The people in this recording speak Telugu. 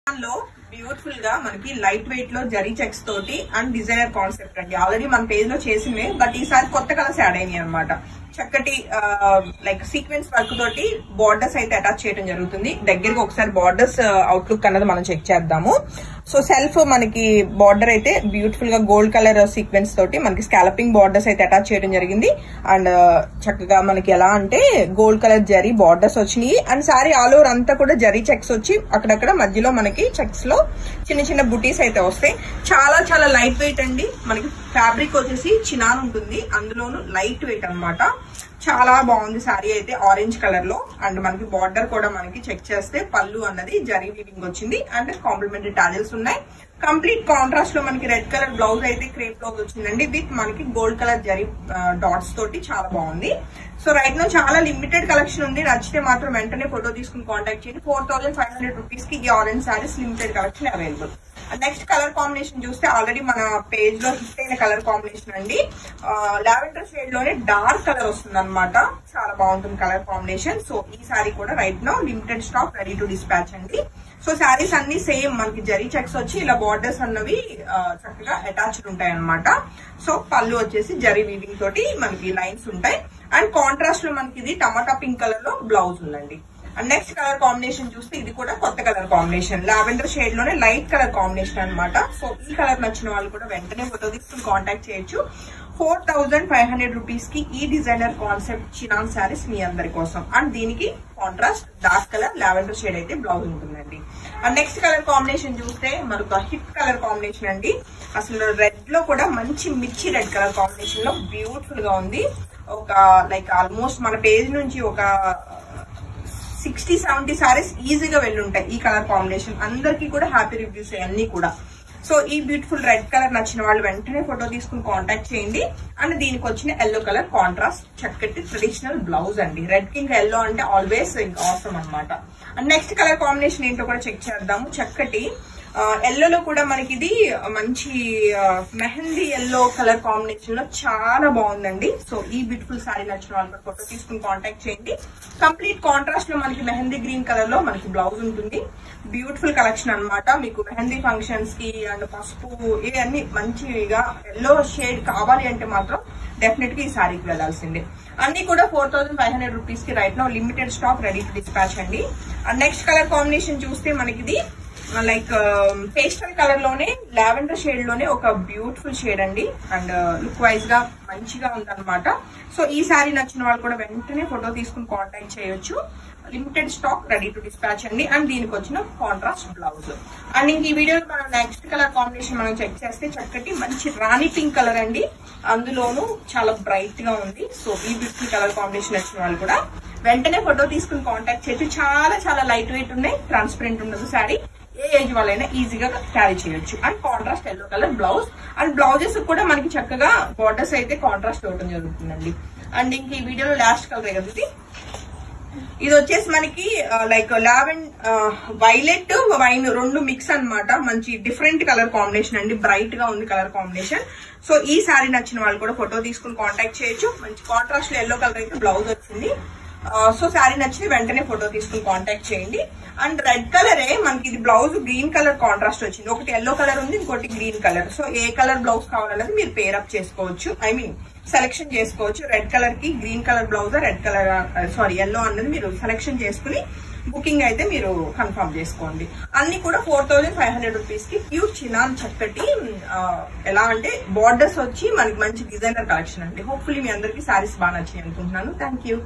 లో బ్యూటిఫుల్ గా మనకి లైట్ వెయిట్ లో జరీ చెక్స్ తోటి అండ్ డిజైనర్ కాన్సెప్ట్ అండి. ఆల్రెడీ మన పేజ్ లో చేసిందే, బట్ ఈసారి కొత్త కలర్స్ యాడ్ అయినాయి అనమాట. చక్కటి లైక్ సీక్వెన్స్ వర్క్ తోటి బార్డర్స్ అయితే అటాచ్ చేయడం జరుగుతుంది. దగ్గరగా ఒకసారి బార్డర్స్ అవుట్లుక్ అన్నది మనం చెక్ చేద్దాము. సో సెల్ఫ్ మనకి బార్డర్ అయితే బ్యూటిఫుల్ గా గోల్డ్ కలర్ సీక్వెన్స్ తోటి మనకి స్కాలపింగ్ బార్డర్స్ అయితే అటాచ్ చేయడం జరిగింది. అండ్ చక్కగా మనకి ఎలా అంటే గోల్డ్ కలర్ జరీ బార్డర్స్ వచ్చినాయి. అండ్ సారీ ఆల్ ఓవర్ అంతా కూడా జరీ చెక్స్ వచ్చి అక్కడక్కడ మధ్యలో మనకి చెక్స్ లో చిన్న చిన్న బుటీస్ అయితే వస్తాయి. చాలా చాలా లైట్ వెయిట్ అండి. మనకి ఫ్యాబ్రిక్ వచ్చేసి చినాన్ ఉంటుంది, అందులోను లైట్ వెయిట్ అన్నమాట. చాలా బాగుంది సారీ అయితే ఆరెంజ్ కలర్ లో. అండ్ మనకి బార్డర్ కూడా మనకి చెక్ చేస్తే పళ్ళు అన్నది జరీ వీవింగ్ వచ్చింది అండ్ కాంప్లిమెంటరీ టాజిల్స్ ఉన్నాయి. కంప్లీట్ కాంట్రాస్ట్ లో మనకి రెడ్ కలర్ బ్లౌజ్ అయితే క్రేప్ బ్లౌజ్ వచ్చిందండి విత్ మనకి గోల్డ్ కలర్ జరీ డాట్స్ తోటి చాలా బాగుంది. సో రైట్ నో చాలా లిమిటెడ్ కలెక్షన్ ఉంది. నచ్చితే మాత్రం వెంటనే ఫోటో తీసుకుని కాంటాక్ట్ చేయండి. 4500 రూపీస్ కి ఈ orange saris limited collection available. Next colour combination చూస్తే ఆల్రెడీ మన పేజ్ లో హిట్ అయిన కలర్ కాంబినేషన్ అండి. లావెండర్ షేడ్ లోనే డార్క్ కలర్ వస్తుంది అనమాట. చాలా బాగుంటుంది కలర్ కాంబినేషన్. సో ఈ సారీ కూడా right now limited stock, ready to dispatch అండి. సో శారీస్ అన్ని సేమ్ మనకి జరీ చెక్స్ వచ్చి ఇలా బార్డర్స్ అన్నవి చక్కగా అటాచ్డ్ ఉంటాయి అనమాట. సో పళ్ళు వచ్చేసి జరీ వీవింగ్ తోటి మనకి లైన్స్ ఉంటాయి. అండ్ కాంట్రాస్ట్ లో మనకి ఇది టమాటా పింక్ కలర్ లో బ్లౌజ్ ఉందండి. అండ్ నెక్స్ట్ కలర్ కాంబినేషన్ చూస్తే ఇది కూడా కొత్త కలర్ కాంబినేషన్, లావెండర్ షేడ్ లోనే లైట్ కలర్ కాంబినేషన్ అనమాట. సో ఈ కలర్ నచ్చిన వాళ్ళు కూడా వెంటనే ఫోటో తీసుకుని కాంటాక్ట్ చేయొచ్చు. 4500 రూపీస్ కి ఈ డిజైనర్ కాన్సెప్ట్ చినాన్ శారీస్ మీ అందరి కోసం. అండ్ దీనికి contrast dark colour lavender shade అయితే బ్లౌజ్ ఉంటుందండి. అండ్ నెక్స్ట్ కలర్ కాంబినేషన్ చూస్తే మరొక హిట్ కలర్ కాంబినేషన్ అండి. అసలు రెడ్ లో కూడా మంచి మిర్చి రెడ్ కలర్ కాంబినేషన్ లో బ్యూటిఫుల్ గా ఉంది. ఒక లైక్ ఆల్మోస్ట్ మన పేజ్ నుంచి ఒక 60-70 సారీస్ ఈజీగా వెళ్ళుంటాయి ఈ కలర్ కాంబినేషన్. అందరికీ కూడా హ్యాపీ రివ్యూస్ అన్ని కూడా. సో ఈ బ్యూటిఫుల్ రెడ్ కలర్ నచ్చిన వాళ్ళు వెంటనే ఫోటో తీసుకుని కాంటాక్ట్ చేయండి. అండ్ దీనికి వచ్చిన ఎల్లో కలర్ కాంట్రాస్ట్ చక్కటి ట్రెడిషనల్ బ్లౌజ్ అండి. రెడ్ కి ఇంకా ఎల్లో అంటే ఆల్వేస్ అవసరం అనమాట. అండ్ నెక్స్ట్ కలర్ కాంబినేషన్ ఏంటో కూడా చెక్ చేద్దాము. చక్కటి ఎల్లోలో కూడా మనకి ఇది మంచి మెహందీ ఎల్లో కలర్ కాంబినేషన్ లో చాలా బాగుందండి. సో ఈ బ్యూటిఫుల్ సారీ నచ్చిన వాళ్ళు ఫోటో తీసుకుని కాంటాక్ట్ చేయండి. కంప్లీట్ కాంట్రాస్ట్ లో మనకి మెహందీ గ్రీన్ కలర్ లో మనకి బ్లౌజ్ ఉంటుంది. బ్యూటిఫుల్ కలెక్షన్ అనమాట. మీకు మెహందీ ఫంక్షన్స్ కి అండ్ పసుపు ఇవన్నీ మంచిగా ఎల్లో షేడ్ కావాలి అంటే మాత్రం డెఫినెట్ గా ఈ సారీకి వెళ్లాల్సిందే. అన్ని కూడా 4500 రూపీస్ కి right now limited stock, ready to dispatch అండి. అండ్ నెక్స్ట్ కలర్ కాంబినేషన్ చూస్తే మనకి ఇది లైక్ పేస్టల్ కలర్ లోనే లావెండర్ షేడ్ లోనే ఒక బ్యూటిఫుల్ షేడ్ అండి. అండ్ లుక్ వైజ్ గా మంచిగా ఉందన్నమాట. సో ఈ సారీ నచ్చిన వాళ్ళు కూడా వెంటనే ఫోటో తీసుకుని కాంటాక్ట్ చేయొచ్చు. Limited stock, ready to dispatch అండి. అండ్ దీనికి వచ్చిన కాంట్రాస్ట్ బ్లౌజ్. అండ్ ఇంక ఈ వీడియోలో మనం నెక్స్ట్ కలర్ కాంబినేషన్ మనం చెక్ చేస్తే చక్కటి మంచి రాణి పింక్ కలర్ అండి. అందులోనూ చాలా బ్రైట్ గా ఉంది. సో ఈ బ్యూటిఫుల్ కలర్ కాంబినేషన్ వచ్చిన వాళ్ళు కూడా వెంటనే ఫోటో తీసుకుని కాంటాక్ట్ చేయొచ్చు. చాలా చాలా లైట్ వెయిట్ ఉన్నాయి, ట్రాన్స్పరెంట్ ఉండదు శారీ. ఏ ఏజ్ వాళ్ళైనా ఈజీగా క్యారీ చేయొచ్చు. And contrast yellow colour blouse. And blouses కూడా మనకి చక్కగా బార్డర్స్ అయితే కాంట్రాస్ట్ ఇవ్వడం జరుగుతుందండి. అండ్ ఇంక ఈ వీడియోలో లాస్ట్ కలర్ కదా ఇది వచ్చేసి మనకి లైక్ వైలెట్ వైన్ రెండు మిక్స్ అన్నమాట. మంచి డిఫరెంట్ కలర్ కాంబినేషన్ అండి. బ్రైట్ గా ఉంది కలర్ కాంబినేషన్. సో ఈ సారీ నచ్చిన వాళ్ళు కూడా ఫోటో తీసుకుని కాంటాక్ట్ చేయొచ్చు. మంచి కాంట్రాస్ట్ లో ఎల్లో కలర్ అయితే బ్లౌజ్ వచ్చింది. సో శారీ నచ్చింది వెంటనే ఫోటో తీసుకుని కాంటాక్ట్ చేయండి. అండ్ రెడ్ కలరే మనకి ఇది బ్లౌజ్ గ్రీన్ కలర్ కాంట్రాస్ట్ వచ్చింది. ఒకటి ఎల్లో కలర్ ఉంది, ఇంకోటి గ్రీన్ కలర్. సో ఏ కలర్ బ్లౌజ్ కావాలన్నది మీరు పేరప్ చేసుకోవచ్చు, సెలెక్షన్ చేసుకోవచ్చు. రెడ్ కలర్ కి green colour blouse, red colour yellow అన్నది మీరు సెలెక్షన్ చేసుకుని బుకింగ్ అయితే మీరు కన్ఫర్మ్ చేసుకోండి. అన్ని కూడా 4500 రూపీస్ కి ప్యూర్ చినాన్ చక్కటి ఎలా అంటే బార్డర్స్ వచ్చి మనకి మంచి డిజైనర్ కలెక్షన్ అండి. హోప్ఫుల్లీ మీ అందరికీ సారీస్ బాగా నచ్చాయి అనుకుంటున్నాను. Thank you.